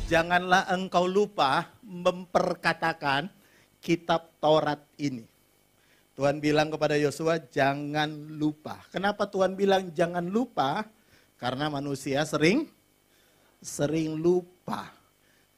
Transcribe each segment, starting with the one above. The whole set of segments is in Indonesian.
Janganlah engkau lupa memperkatakan kitab Taurat ini. Tuhan bilang kepada Yosua, jangan lupa. Kenapa Tuhan bilang jangan lupa? Karena manusia sering lupa.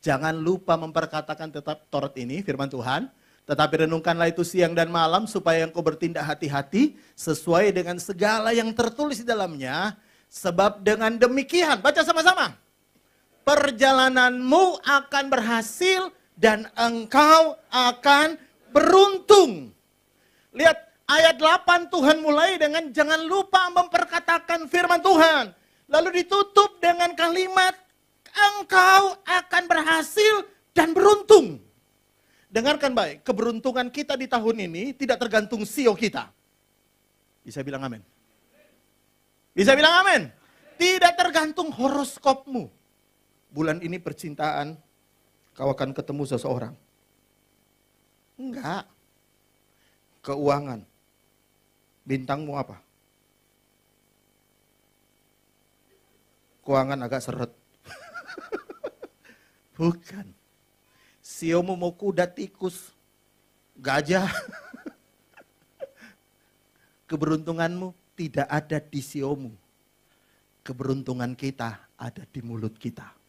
Jangan lupa memperkatakan kitab Taurat ini, firman Tuhan. Tetapi renungkanlah itu siang dan malam supaya engkau bertindak hati-hati sesuai dengan segala yang tertulis di dalamnya. Sebab dengan demikian, baca sama-sama. Perjalananmu akan berhasil dan engkau akan beruntung. Lihat ayat 8 Tuhan mulai dengan jangan lupa memperkatakan firman Tuhan. Lalu ditutup dengan kalimat engkau akan berhasil dan beruntung. Dengarkan baik, keberuntungan kita di tahun ini tidak tergantung sio kita. Bisa bilang amin? Bisa bilang amin? Tidak tergantung horoskopmu. Bulan ini percintaan, kau akan ketemu seseorang. Enggak. Keuangan. Bintangmu apa? Keuangan agak seret. Bukan. Siomu mau kuda, tikus, gajah. Keberuntunganmu tidak ada di siomu. Keberuntungan kita ada di mulut kita.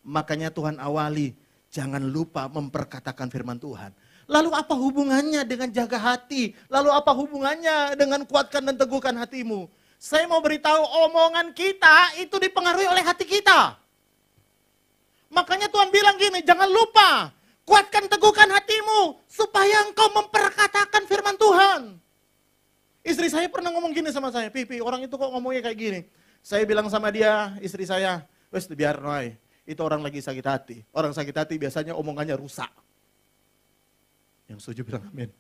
Makanya Tuhan awali, jangan lupa memperkatakan firman Tuhan. Lalu apa hubungannya dengan jaga hati? Lalu apa hubungannya dengan kuatkan dan teguhkan hatimu? Saya mau beritahu omongan kita itu dipengaruhi oleh hati kita. Makanya Tuhan bilang gini, jangan lupa kuatkan teguhkan hatimu supaya engkau memperkatakan firman Tuhan. Istri saya pernah ngomong gini sama saya, Pipi, orang itu kok ngomongnya kayak gini. Saya bilang sama dia, istri saya, wes biar noy, itu orang lagi sakit hati. Orang sakit hati biasanya omongannya rusak. Yang setuju bilang amin.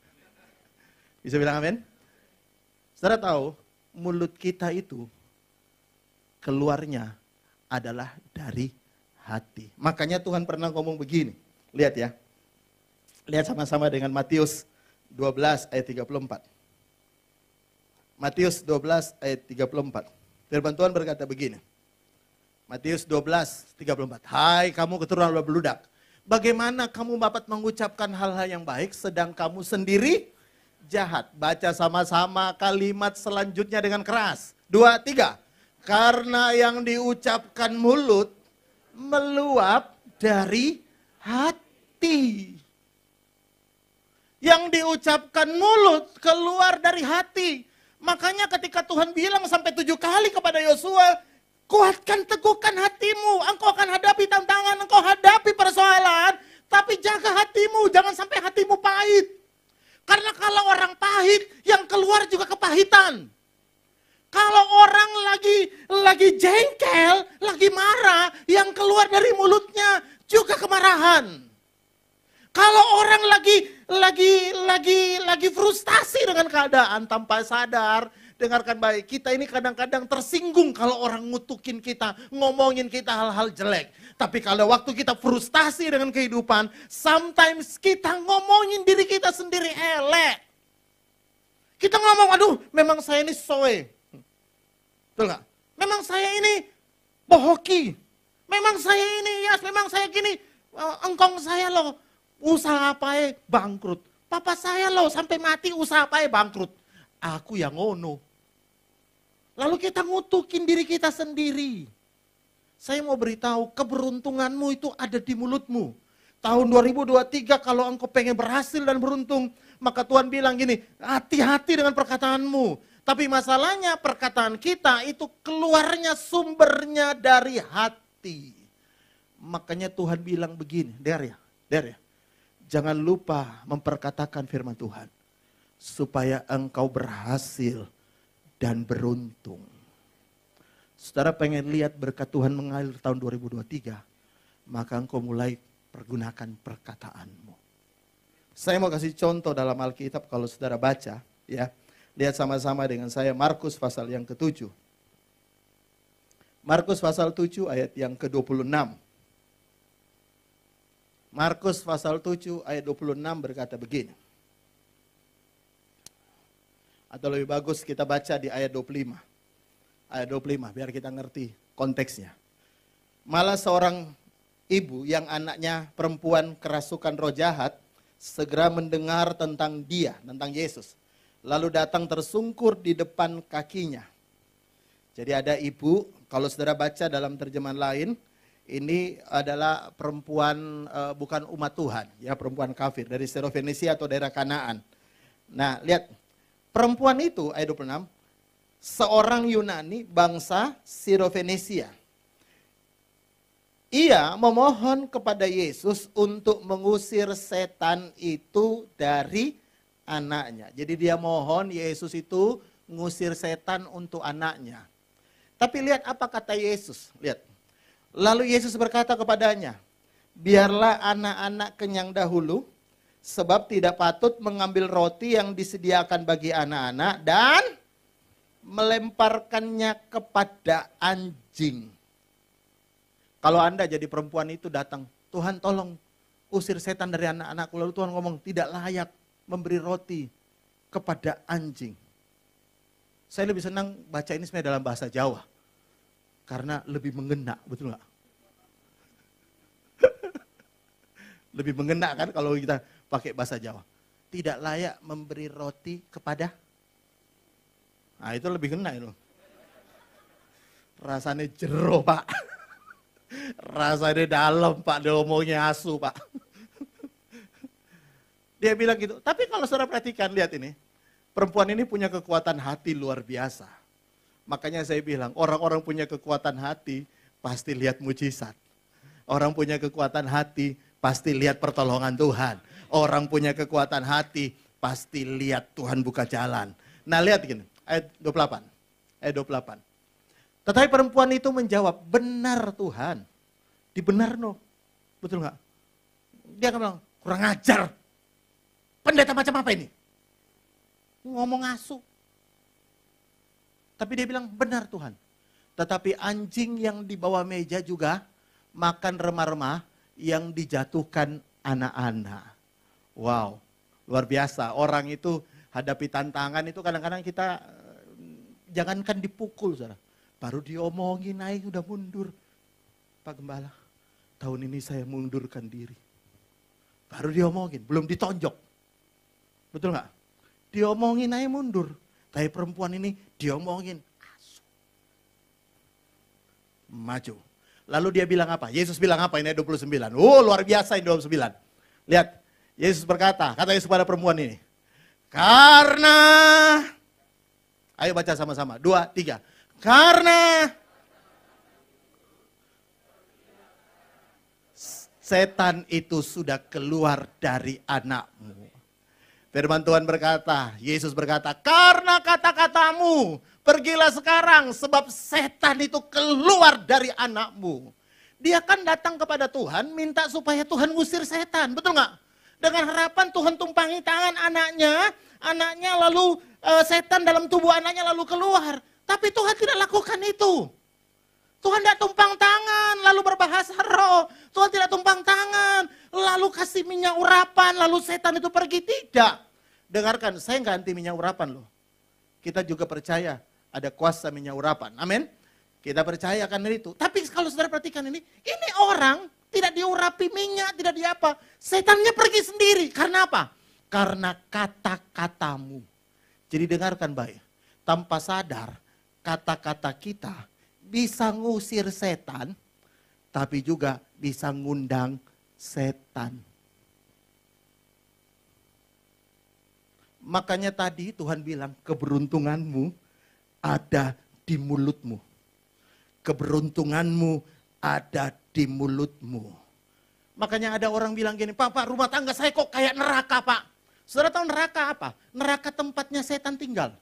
Bisa bilang amin? Saudara tahu, mulut kita itu keluarnya adalah dari hati. Makanya Tuhan pernah ngomong begini. Lihat ya. Lihat sama-sama dengan Matius 12 ayat 34. Matius 12 ayat 34. Firman Tuhan berkata begini. Matius 12, 34. Hai kamu keturunan beludak. Bagaimana kamu dapat mengucapkan hal-hal yang baik sedang kamu sendiri jahat? Baca sama-sama kalimat selanjutnya dengan keras. 2, 3. Karena yang diucapkan mulut meluap dari hati. Yang diucapkan mulut keluar dari hati. Makanya ketika Tuhan bilang sampai 7 kali kepada Yosua, kuatkan teguhkan hatimu, engkau akan hadapi tantangan, engkau hadapi persoalan, tapi jaga hatimu, jangan sampai hatimu pahit. Karena kalau orang pahit, yang keluar juga kepahitan. Kalau orang lagi jengkel, lagi marah, yang keluar dari mulutnya juga kemarahan. Kalau orang lagi frustasi dengan keadaan tanpa sadar, dengarkan baik, kita ini kadang-kadang tersinggung kalau orang ngutukin kita, ngomongin kita hal-hal jelek. Tapi kalau waktu kita frustasi dengan kehidupan, sometimes kita ngomongin diri kita sendiri elek. Kita ngomong, aduh memang saya ini soe. Betul gak? Memang saya ini bohoki. Memang saya ini, memang saya gini. Engkong saya loh, usaha apa bangkrut. Papa saya loh sampai mati usaha apa bangkrut. Aku yang ngono. Lalu kita ngutukin diri kita sendiri. Saya mau beritahu, keberuntunganmu itu ada di mulutmu. Tahun 2023 kalau engkau pengen berhasil dan beruntung, maka Tuhan bilang gini, hati-hati dengan perkataanmu. Tapi masalahnya perkataan kita itu keluarnya sumbernya dari hati. Makanya Tuhan bilang begini, der ya. Jangan lupa memperkatakan firman Tuhan. Supaya engkau berhasil dan beruntung. Saudara pengen lihat berkat Tuhan mengalir tahun 2023, maka engkau mulai pergunakan perkataanmu. Saya mau kasih contoh dalam Alkitab kalau saudara baca, ya. Lihat sama-sama dengan saya Markus pasal yang ke-7. Markus pasal 7 ayat yang ke-26. Markus pasal 7 ayat 26 berkata begini. Atau lebih bagus kita baca di ayat 25. Ayat 25 biar kita ngerti konteksnya. Malah seorang ibu yang anaknya perempuan kerasukan roh jahat, segera mendengar tentang dia, tentang Yesus. Lalu datang tersungkur di depan kakinya. Jadi ada ibu, kalau saudara baca dalam terjemahan lain, ini adalah perempuan bukan umat Tuhan, ya perempuan kafir dari Sirofenisia atau daerah Kanaan. Nah, lihat, perempuan itu ayat 26, seorang Yunani bangsa Sirofenisia. Ia memohon kepada Yesus untuk mengusir setan itu dari anaknya. Jadi dia mohon Yesus itu ngusir setan untuk anaknya. Tapi lihat apa kata Yesus, lihat. Lalu Yesus berkata kepadanya, biarlah anak-anak kenyang dahulu, sebab tidak patut mengambil roti yang disediakan bagi anak-anak dan melemparkannya kepada anjing. Kalau Anda jadi perempuan itu datang, Tuhan tolong usir setan dari anak-anakku. Lalu Tuhan ngomong, tidak layak memberi roti kepada anjing. Saya lebih senang baca ini sebenarnya dalam bahasa Jawa. Karena lebih mengena, betul nggak? Lebih mengena kan kalau kita pakai bahasa Jawa. Tidak layak memberi roti kepada. Nah itu lebih kena itu. Rasanya jero Pak. Rasanya dalam Pak, dia ngomongnya asu Pak. Dia bilang gitu. Tapi kalau saudara perhatikan, lihat ini. Perempuan ini punya kekuatan hati luar biasa. Makanya saya bilang, orang-orang punya kekuatan hati, pasti lihat mujizat. Orang punya kekuatan hati, pasti lihat pertolongan Tuhan. Orang punya kekuatan hati, pasti lihat Tuhan buka jalan. Nah lihat gini, ayat 28. Ayat 28. Tetapi perempuan itu menjawab, benar Tuhan. Dibenar no. Betul nggak? Dia akan bilang, kurang ajar. Pendeta macam apa ini? Ngomong asu. Tapi dia bilang, benar Tuhan. Tetapi anjing yang di bawah meja juga makan remah-remah yang dijatuhkan anak-anak. Wow, luar biasa. Orang itu hadapi tantangan itu kadang-kadang kita, jangankan dipukul saudara. Baru diomongin naik udah mundur. Pak Gembala, tahun ini saya mundurkan diri. Baru diomongin, belum ditonjok. Betul nggak? Diomongin aja mundur. Tapi perempuan ini diomongin. Asu. Maju. Lalu dia bilang apa? Yesus bilang apa ini 29. Oh luar biasa ini 29. Lihat. Yesus berkata, kata Yesus pada perempuan ini. Karena. Ayo baca sama-sama. 2, 3. Karena. Setan itu sudah keluar dari anakmu. Firman Tuhan berkata, Yesus berkata, karena kata-katamu, pergilah sekarang sebab setan itu keluar dari anakmu. Dia kan datang kepada Tuhan, minta supaya Tuhan ngusir setan, betul nggak? Dengan harapan Tuhan tumpangi tangan anaknya lalu setan dalam tubuh anaknya lalu keluar. Tapi Tuhan tidak lakukan itu. Tuhan tidak tumpang tangan, lalu berbahasa roh. Tuhan tidak tumpang tangan, lalu kasih minyak urapan, lalu setan itu pergi. Tidak. Dengarkan, saya nggak anti minyak urapan loh. Kita juga percaya ada kuasa minyak urapan. Amin. Kita percaya akan itu. Tapi kalau saudara perhatikan ini orang tidak diurapi minyak, tidak diapa. Setannya pergi sendiri. Karena apa? Karena kata-katamu. Jadi dengarkan baik. Tanpa sadar, kata-kata kita bisa ngusir setan, tapi juga bisa ngundang setan. Makanya tadi Tuhan bilang, keberuntunganmu ada di mulutmu. Keberuntunganmu ada di mulutmu. Makanya ada orang bilang gini, Pak, rumah tangga saya kok kayak neraka Pak. Saudara tahu neraka apa? Neraka tempatnya setan tinggal.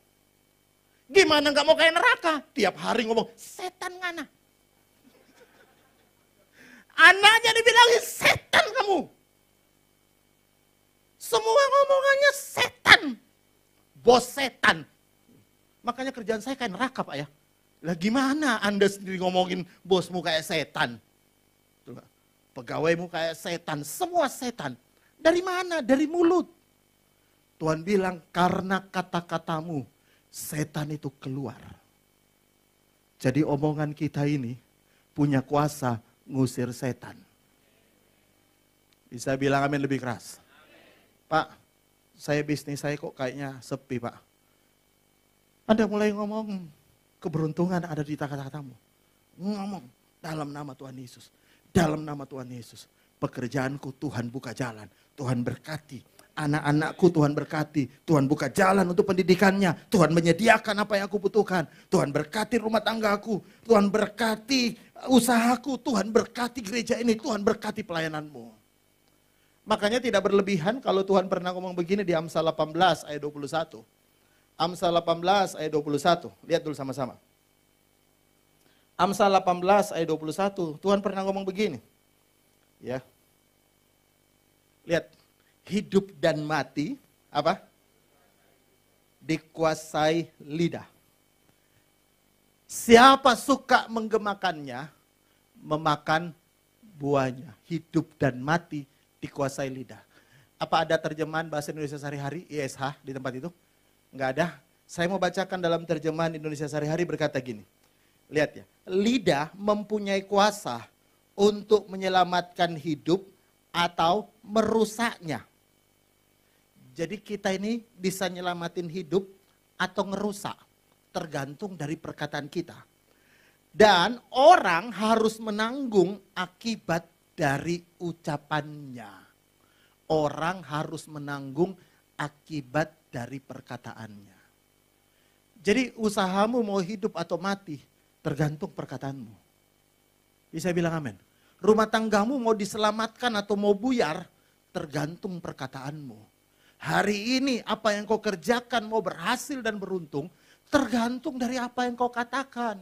Gimana gak mau kayak neraka? Tiap hari ngomong, setan ngana. Anaknya dibilangin, setan kamu. Semua ngomongannya setan. Bos setan. Makanya kerjaan saya kayak neraka Pak ya. Lah gimana Anda sendiri ngomongin bosmu kayak setan? Pegawaimu kayak setan, semua setan. Dari mana? Dari mulut. Tuhan bilang, karena kata-katamu, setan itu keluar. Jadi omongan kita ini punya kuasa ngusir setan. Bisa bilang amin lebih keras. Pak, bisnis saya kok kayaknya sepi, Pak. Anda mulai ngomong, keberuntungan ada di kata-katamu. Ngomong, dalam nama Tuhan Yesus. Dalam nama Tuhan Yesus. Pekerjaanku Tuhan buka jalan. Tuhan berkati. Anak-anakku Tuhan berkati. Tuhan buka jalan untuk pendidikannya. Tuhan menyediakan apa yang aku butuhkan. Tuhan berkati rumah tanggaku. Tuhan berkati usahaku. Tuhan berkati gereja ini. Tuhan berkati pelayananmu. Makanya tidak berlebihan kalau Tuhan pernah ngomong begini di Amsal 18 ayat 21. Amsal 18 ayat 21. Lihat dulu sama-sama. Amsal 18 ayat 21. Tuhan pernah ngomong begini. Ya. Lihat. Hidup dan mati. Apa? Dikuasai lidah. Siapa suka menggemakannya, memakan buahnya. Hidup dan mati dikuasai lidah. Apa ada terjemahan bahasa Indonesia sehari-hari, ISH di tempat itu? Enggak ada. Saya mau bacakan dalam terjemahan Indonesia sehari-hari berkata gini. Lihat ya, lidah mempunyai kuasa untuk menyelamatkan hidup atau merusaknya. Jadi kita ini bisa nyelamatin hidup atau ngerusak. Tergantung dari perkataan kita. Dan orang harus menanggung akibat dari ucapannya. Orang harus menanggung akibat dari perkataannya. Jadi usahamu mau hidup atau mati, tergantung perkataanmu. Bisa bilang amin. Rumah tanggamu mau diselamatkan atau mau buyar, tergantung perkataanmu. Hari ini apa yang kau kerjakan mau berhasil dan beruntung, tergantung dari apa yang kau katakan.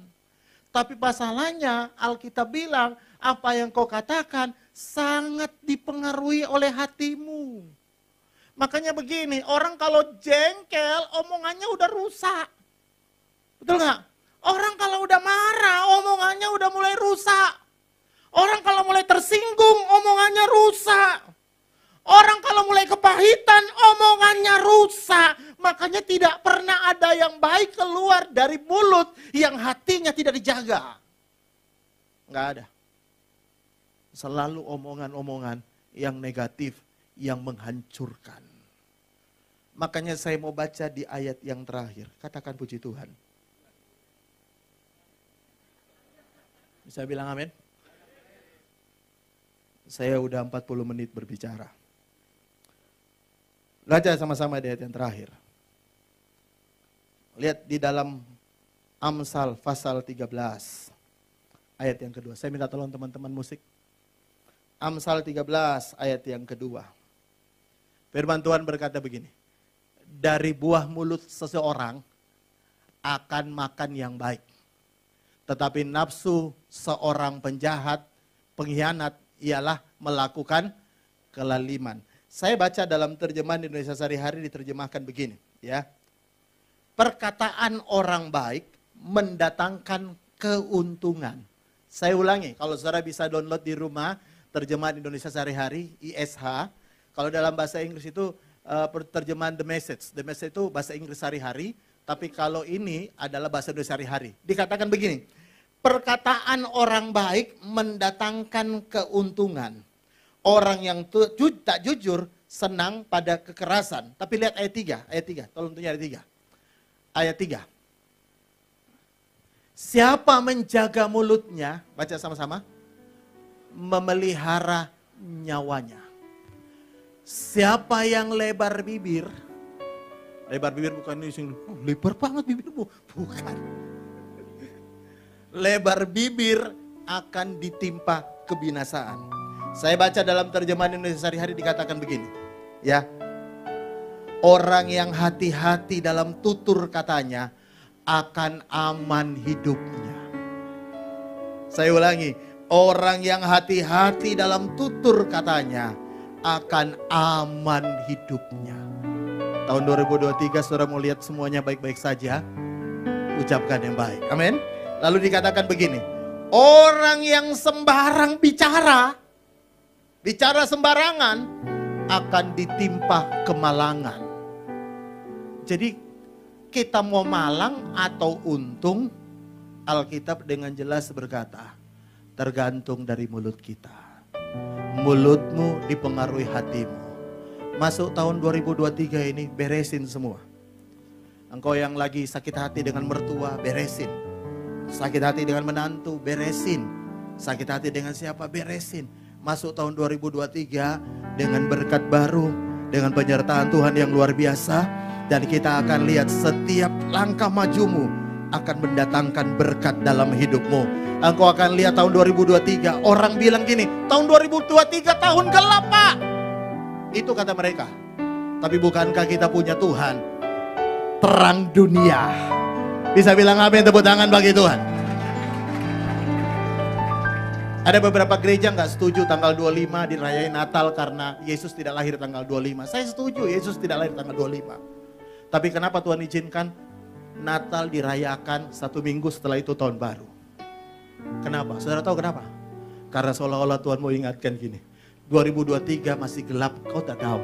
Tapi masalahnya Alkitab bilang apa yang kau katakan sangat dipengaruhi oleh hatimu. Makanya begini, orang kalau jengkel omongannya udah rusak. Betul gak? Orang kalau udah marah omongannya udah mulai rusak. Orang kalau mulai tersinggung omongannya rusak. Orang kalau mulai kepahitan omongannya rusak. Makanya tidak pernah ada yang baik keluar dari mulut yang hatinya tidak dijaga. Enggak ada. Selalu omongan-omongan yang negatif, yang menghancurkan. Makanya saya mau baca di ayat yang terakhir. Katakan puji Tuhan. Bisa bilang amin? Saya udah 40 menit berbicara. Baca sama-sama di ayat yang terakhir. Lihat di dalam Amsal pasal 13. Ayat yang kedua. Saya minta tolong teman-teman musik. Amsal 13 ayat yang kedua. Firman Tuhan berkata begini. Dari buah mulut seseorang akan makan yang baik. Tetapi nafsu seorang penjahat, pengkhianat ialah melakukan kelaliman. Saya baca dalam terjemahan Indonesia sehari-hari diterjemahkan begini. Ya, perkataan orang baik mendatangkan keuntungan. Saya ulangi, kalau saudara bisa download di rumah terjemahan Indonesia sehari-hari, ISH. Kalau dalam bahasa Inggris itu terjemahan The Message. The Message itu bahasa Inggris sehari-hari, tapi kalau ini adalah bahasa Indonesia sehari-hari. Dikatakan begini, perkataan orang baik mendatangkan keuntungan. Orang yang tak jujur senang pada kekerasan. Tapi lihat ayat 3, tolong tunjuk ayat 3. Ayat 3. Siapa menjaga mulutnya, baca sama-sama, memelihara nyawanya. Siapa yang lebar bibir bukan ini, lebar banget bibirmu, bukan. Lebar bibir akan ditimpa kebinasaan. Saya baca dalam terjemahan Indonesia sehari-hari dikatakan begini, ya. Orang yang hati-hati dalam tutur katanya akan aman hidupnya. Saya ulangi, orang yang hati-hati dalam tutur katanya akan aman hidupnya. Tahun 2023 saudara mau lihat semuanya baik-baik saja, ucapkan yang baik. Amin. Lalu dikatakan begini, orang yang sembarang bicara sembarangan akan ditimpa kemalangan. Jadi kita mau malang atau untung, Alkitab dengan jelas berkata, tergantung dari mulut kita. mulutmu dipengaruhi hatimu. Masuk tahun 2023 ini beresin semua. Engkau yang lagi sakit hati dengan mertua, beresin. Sakit hati dengan menantu, beresin. Sakit hati dengan siapa, beresin. Masuk tahun 2023 dengan berkat baru, dengan penyertaan Tuhan yang luar biasa. Dan kita akan lihat setiap langkah majumu akan mendatangkan berkat dalam hidupmu. Engkau akan lihat tahun 2023, orang bilang gini, tahun 2023 tahun gelap Pak. Itu kata mereka. Tapi bukankah kita punya Tuhan, terang dunia? Bisa bilang amin, tepuk tangan bagi Tuhan. Ada beberapa gereja nggak setuju tanggal 25 dirayain Natal karena Yesus tidak lahir tanggal 25. Saya setuju Yesus tidak lahir tanggal 25. Tapi kenapa Tuhan izinkan Natal dirayakan 1 minggu setelah itu tahun baru? Kenapa? Saudara tahu kenapa? Karena seolah-olah Tuhan mau ingatkan gini, 2023 masih gelap, kau tak tahu.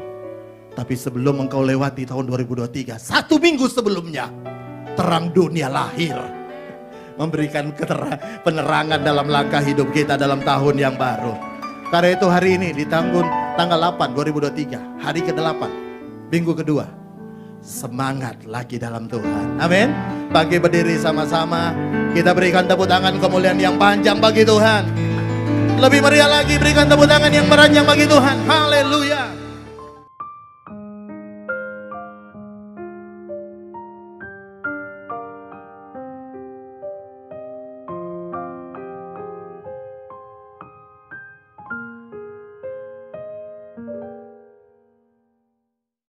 Tapi sebelum engkau lewati tahun 2023, 1 minggu sebelumnya, terang dunia lahir. Memberikan penerangan dalam langkah hidup kita dalam tahun yang baru. Karena itu hari ini di tanggal 8 2023, hari ke-8, minggu kedua. Semangat lagi dalam Tuhan. Amin. Bagi berdiri sama-sama, kita berikan tepuk tangan kemuliaan yang panjang bagi Tuhan. Lebih meriah lagi, berikan tepuk tangan yang meranjang bagi Tuhan. Haleluya.